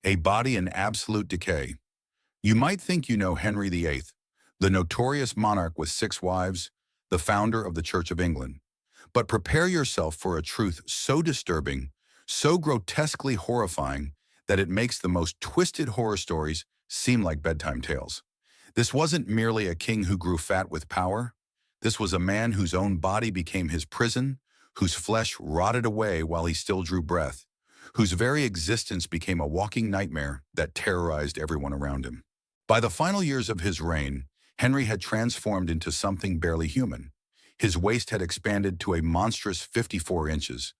A body in absolute decay. You might think you know Henry VIII, the notorious monarch with 6 wives, the founder of the Church of England. But prepare yourself for a truth so disturbing, so grotesquely horrifying, that it makes the most twisted horror stories seem like bedtime tales. This wasn't merely a king who grew fat with power. This was a man whose own body became his prison, whose flesh rotted away while he still drew breath, whose very existence became a walking nightmare that terrorized everyone around him. By the final years of his reign, Henry had transformed into something barely human. His waist had expanded to a monstrous 54 inches,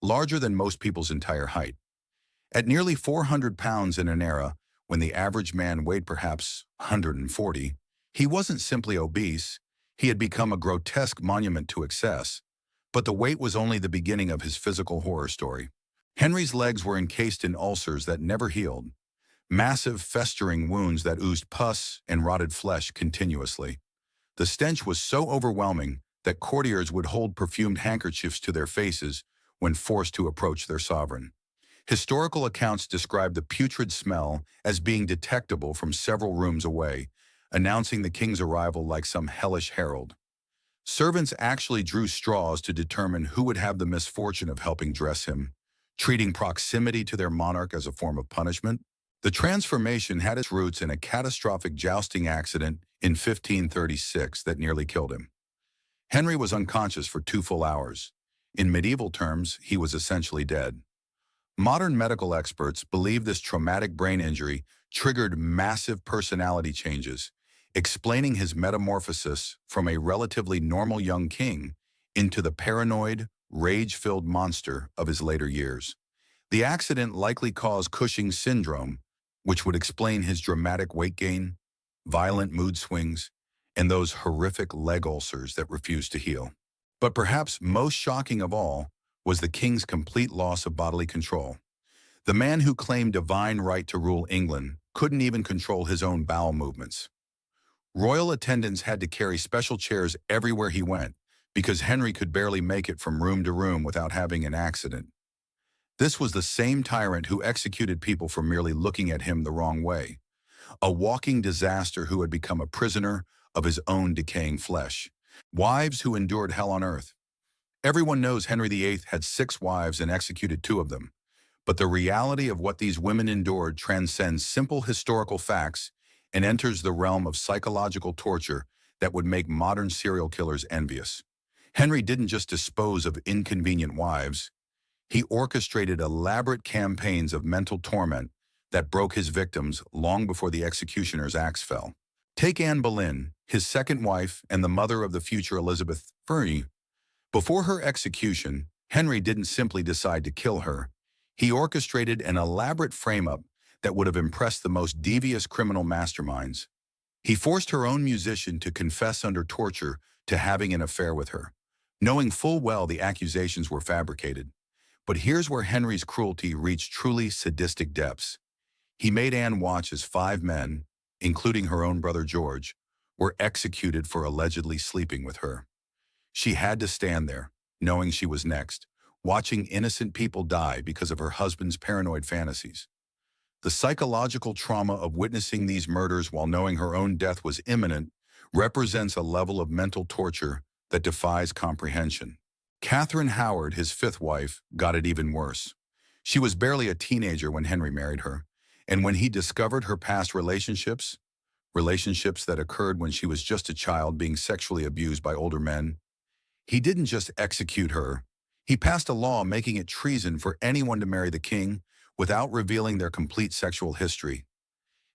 larger than most people's entire height. At nearly 400 pounds in an era when the average man weighed perhaps 140, he wasn't simply obese, he had become a grotesque monument to excess. But the weight was only the beginning of his physical horror story. Henry's legs were encased in ulcers that never healed, massive festering wounds that oozed pus and rotted flesh continuously. The stench was so overwhelming that courtiers would hold perfumed handkerchiefs to their faces when forced to approach their sovereign. Historical accounts describe the putrid smell as being detectable from several rooms away, announcing the king's arrival like some hellish herald. Servants actually drew straws to determine who would have the misfortune of helping dress him, treating proximity to their monarch as a form of punishment. The transformation had its roots in a catastrophic jousting accident in 1536 that nearly killed him. Henry was unconscious for 2 full hours. In medieval terms, he was essentially dead. Modern medical experts believe this traumatic brain injury triggered massive personality changes, explaining his metamorphosis from a relatively normal young king into the paranoid, rage-filled monster of his later years. The accident likely caused Cushing's syndrome, which would explain his dramatic weight gain, violent mood swings, and those horrific leg ulcers that refused to heal. But perhaps most shocking of all was the king's complete loss of bodily control. The man who claimed divine right to rule England couldn't even control his own bowel movements. Royal attendants had to carry special chairs everywhere he went because Henry could barely make it from room to room without having an accident. This was the same tyrant who executed people for merely looking at him the wrong way, a walking disaster who had become a prisoner of his own decaying flesh. Wives who endured hell on earth. Everyone knows Henry VIII had 6 wives and executed 2 of them, but the reality of what these women endured transcends simple historical facts and enters the realm of psychological torture that would make modern serial killers envious. Henry didn't just dispose of inconvenient wives, he orchestrated elaborate campaigns of mental torment that broke his victims long before the executioner's axe fell. Take Anne Boleyn, his second wife and the mother of the future Elizabeth I. Before her execution, Henry didn't simply decide to kill her. He orchestrated an elaborate frame-up that would have impressed the most devious criminal masterminds. He forced her own musician to confess under torture to having an affair with her, knowing full well the accusations were fabricated. But here's where Henry's cruelty reached truly sadistic depths. He made Anne watch as 5 men, including her own brother George, were executed for allegedly sleeping with her. She had to stand there, knowing she was next, watching innocent people die because of her husband's paranoid fantasies. The psychological trauma of witnessing these murders while knowing her own death was imminent represents a level of mental torture that defies comprehension. Catherine Howard, his 5th wife, got it even worse. She was barely a teenager when Henry married her, and when he discovered her past relationships that occurred when she was just a child being sexually abused by older men, he didn't just execute her. He passed a law making it treason for anyone to marry the king without revealing their complete sexual history.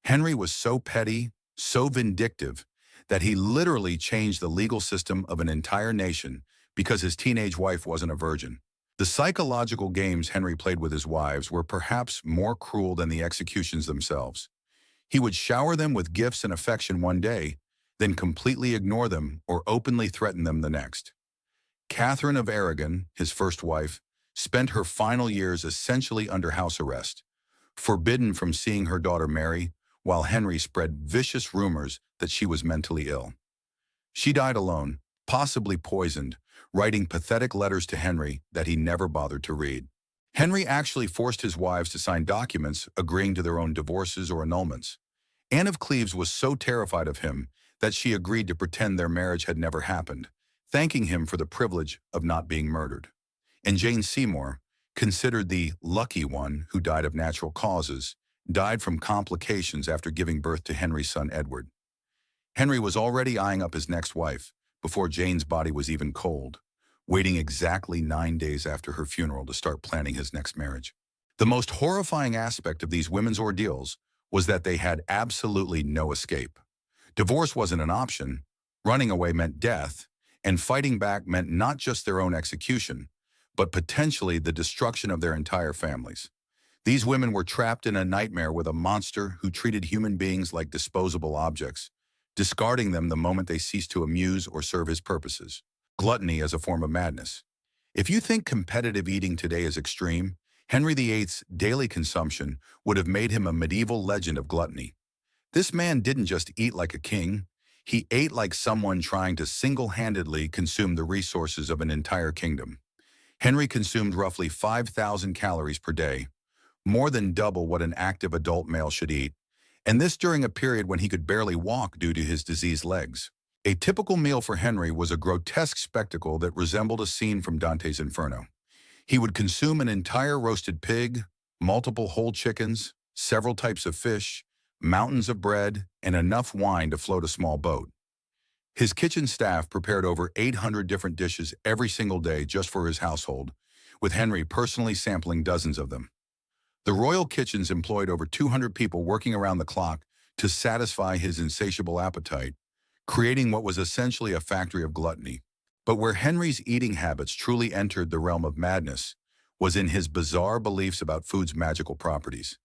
Henry was so petty, so vindictive, that he literally changed the legal system of an entire nation because his teenage wife wasn't a virgin. The psychological games Henry played with his wives were perhaps more cruel than the executions themselves. He would shower them with gifts and affection one day, then completely ignore them or openly threaten them the next. Catherine of Aragon, his first wife, spent her final years essentially under house arrest, forbidden from seeing her daughter Mary, while Henry spread vicious rumors that she was mentally ill. She died alone, possibly poisoned, writing pathetic letters to Henry that he never bothered to read. Henry actually forced his wives to sign documents agreeing to their own divorces or annulments. Anne of Cleves was so terrified of him that she agreed to pretend their marriage had never happened, thanking him for the privilege of not being murdered. And Jane Seymour, considered the lucky one who died of natural causes, died from complications after giving birth to Henry's son Edward. Henry was already eyeing up his next wife before Jane's body was even cold, waiting exactly 9 days after her funeral to start planning his next marriage. The most horrifying aspect of these women's ordeals was that they had absolutely no escape. Divorce wasn't an option, running away meant death, and fighting back meant not just their own execution, but potentially the destruction of their entire families. These women were trapped in a nightmare with a monster who treated human beings like disposable objects, discarding them the moment they ceased to amuse or serve his purposes. Gluttony as a form of madness. If you think competitive eating today is extreme, Henry VIII's daily consumption would have made him a medieval legend of gluttony. This man didn't just eat like a king, he ate like someone trying to single-handedly consume the resources of an entire kingdom. Henry consumed roughly 5,000 calories per day, more than double what an active adult male should eat, and this during a period when he could barely walk due to his diseased legs. A typical meal for Henry was a grotesque spectacle that resembled a scene from Dante's Inferno. He would consume an entire roasted pig, multiple whole chickens, several types of fish, mountains of bread, and enough wine to float a small boat. His kitchen staff prepared over 800 different dishes every single day just for his household, with Henry personally sampling dozens of them. The royal kitchens employed over 200 people working around the clock to satisfy his insatiable appetite, creating what was essentially a factory of gluttony. But where Henry's eating habits truly entered the realm of madness was in his bizarre beliefs about food's magical properties.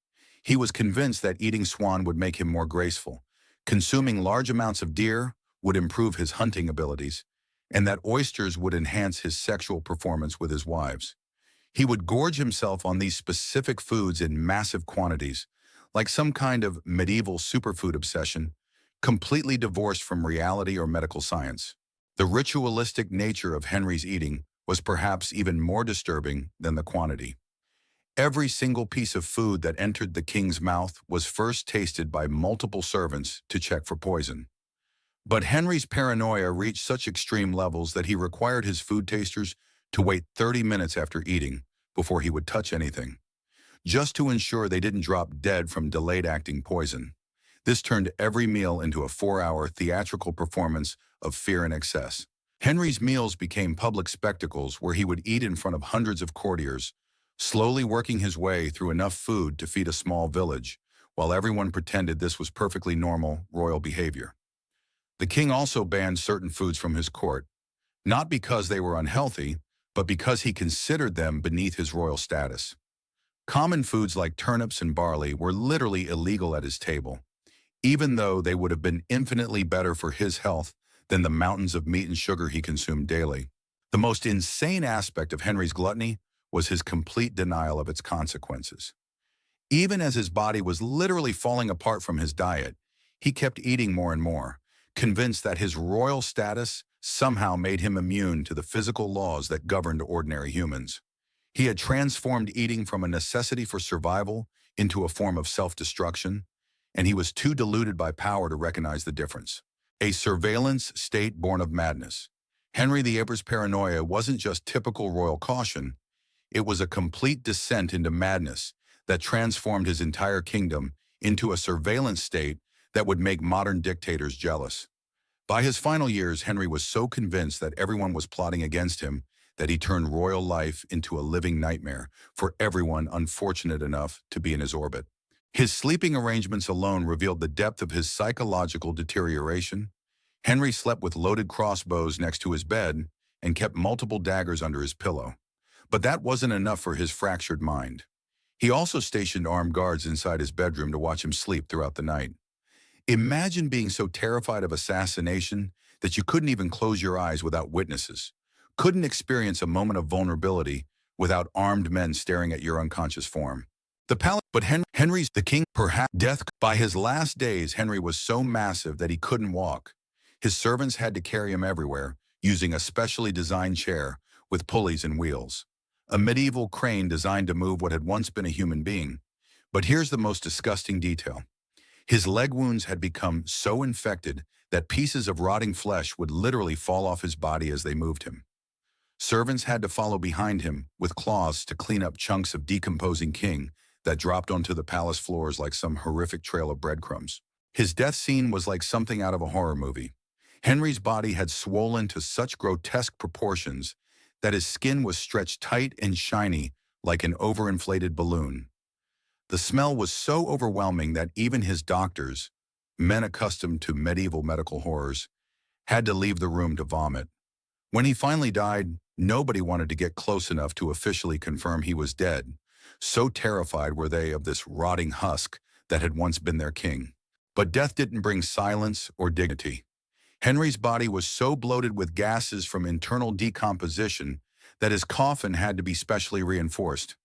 He was convinced that eating swan would make him more graceful, consuming large amounts of deer would improve his hunting abilities, and that oysters would enhance his sexual performance with his wives. He would gorge himself on these specific foods in massive quantities, like some kind of medieval superfood obsession, completely divorced from reality or medical science. The ritualistic nature of Henry's eating was perhaps even more disturbing than the quantity. Every single piece of food that entered the king's mouth was first tasted by multiple servants to check for poison. But Henry's paranoia reached such extreme levels that he required his food tasters to wait 30 minutes after eating before he would touch anything, just to ensure they didn't drop dead from delayed-acting poison. This turned every meal into a 4-hour theatrical performance of fear and excess. Henry's meals became public spectacles where he would eat in front of hundreds of courtiers, slowly working his way through enough food to feed a small village, while everyone pretended this was perfectly normal royal behavior. The king also banned certain foods from his court, not because they were unhealthy, but because he considered them beneath his royal status. Common foods like turnips and barley were literally illegal at his table, even though they would have been infinitely better for his health than the mountains of meat and sugar he consumed daily. The most insane aspect of Henry's gluttony was his complete denial of its consequences. Even as his body was literally falling apart from his diet, he kept eating more and more, convinced that his royal status somehow made him immune to the physical laws that governed ordinary humans. He had transformed eating from a necessity for survival into a form of self-destruction, and he was too deluded by power to recognize the difference. A surveillance state born of madness. Henry VIII's paranoia wasn't just typical royal caution, it was a complete descent into madness that transformed his entire kingdom into a surveillance state that would make modern dictators jealous. By his final years, Henry was so convinced that everyone was plotting against him that he turned royal life into a living nightmare for everyone unfortunate enough to be in his orbit. His sleeping arrangements alone revealed the depth of his psychological deterioration. Henry slept with loaded crossbows next to his bed and kept multiple daggers under his pillow. But that wasn't enough for his fractured mind. He also stationed armed guards inside his bedroom to watch him sleep throughout the night. Imagine being so terrified of assassination that you couldn't even close your eyes without witnesses, couldn't experience a moment of vulnerability without armed men staring at your unconscious form. But Henry's the king, perhaps death. By his last days, Henry was so massive that he couldn't walk. His servants had to carry him everywhere, using a specially designed chair with pulleys and wheels. a medieval crane designed to move what had once been a human being. But here's the most disgusting detail. His leg wounds had become so infected that pieces of rotting flesh would literally fall off his body as they moved him. Servants had to follow behind him with cloths to clean up chunks of decomposing king that dropped onto the palace floors like some horrific trail of breadcrumbs. His death scene was like something out of a horror movie. Henry's body had swollen to such grotesque proportions that his skin was stretched tight and shiny like an overinflated balloon. The smell was so overwhelming that even his doctors, men accustomed to medieval medical horrors, had to leave the room to vomit. When he finally died, nobody wanted to get close enough to officially confirm he was dead. So terrified were they of this rotting husk that had once been their king. But death didn't bring silence or dignity. Henry's body was so bloated with gases from internal decomposition that his coffin had to be specially reinforced.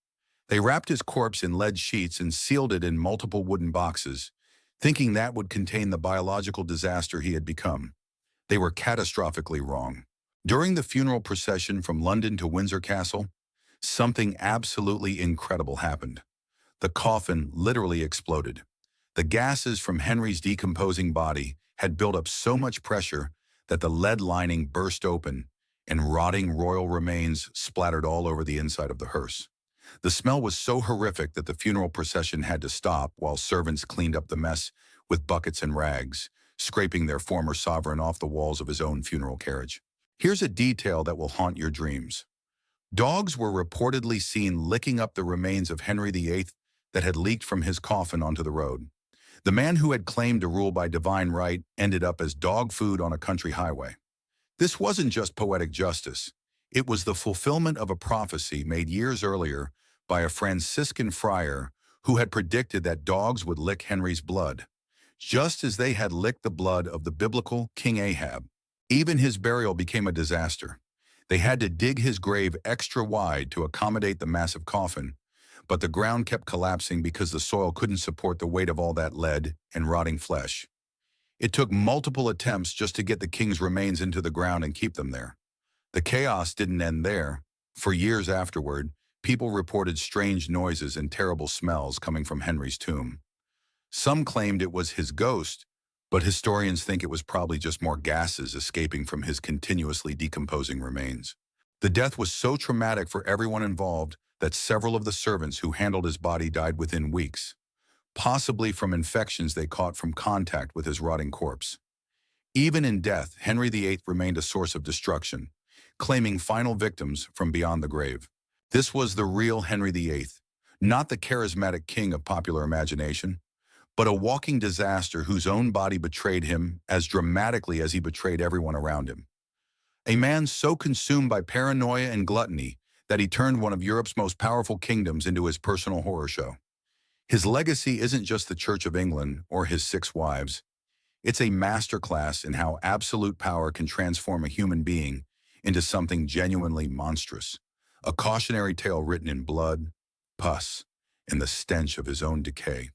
They wrapped his corpse in lead sheets and sealed it in multiple wooden boxes, thinking that would contain the biological disaster he had become. They were catastrophically wrong. During the funeral procession from London to Windsor Castle, something absolutely incredible happened. The coffin literally exploded. The gases from Henry's decomposing body had built up so much pressure that the lead lining burst open and rotting royal remains splattered all over the inside of the hearse. The smell was so horrific that the funeral procession had to stop while servants cleaned up the mess with buckets and rags, scraping their former sovereign off the walls of his own funeral carriage. Here's a detail that will haunt your dreams. Dogs were reportedly seen licking up the remains of Henry VIII that had leaked from his coffin onto the road. The man who had claimed to rule by divine right ended up as dog food on a country highway. This wasn't just poetic justice. It was the fulfillment of a prophecy made years earlier by a Franciscan friar who had predicted that dogs would lick Henry's blood, just as they had licked the blood of the biblical King Ahab. Even his burial became a disaster. They had to dig his grave extra wide to accommodate the massive coffin, but the ground kept collapsing because the soil couldn't support the weight of all that lead and rotting flesh. It took multiple attempts just to get the king's remains into the ground and keep them there. The chaos didn't end there. For years afterward, people reported strange noises and terrible smells coming from Henry's tomb. Some claimed it was his ghost, but historians think it was probably just more gases escaping from his continuously decomposing remains. The death was so traumatic for everyone involved that several of the servants who handled his body died within weeks, possibly from infections they caught from contact with his rotting corpse. Even in death, Henry VIII remained a source of destruction, claiming final victims from beyond the grave. This was the real Henry VIII, not the charismatic king of popular imagination, but a walking disaster whose own body betrayed him as dramatically as he betrayed everyone around him. A man so consumed by paranoia and gluttony that he turned one of Europe's most powerful kingdoms into his personal horror show. His legacy isn't just the Church of England or his 6 wives. It's a masterclass in how absolute power can transform a human being into something genuinely monstrous, a cautionary tale written in blood, pus, and the stench of his own decay.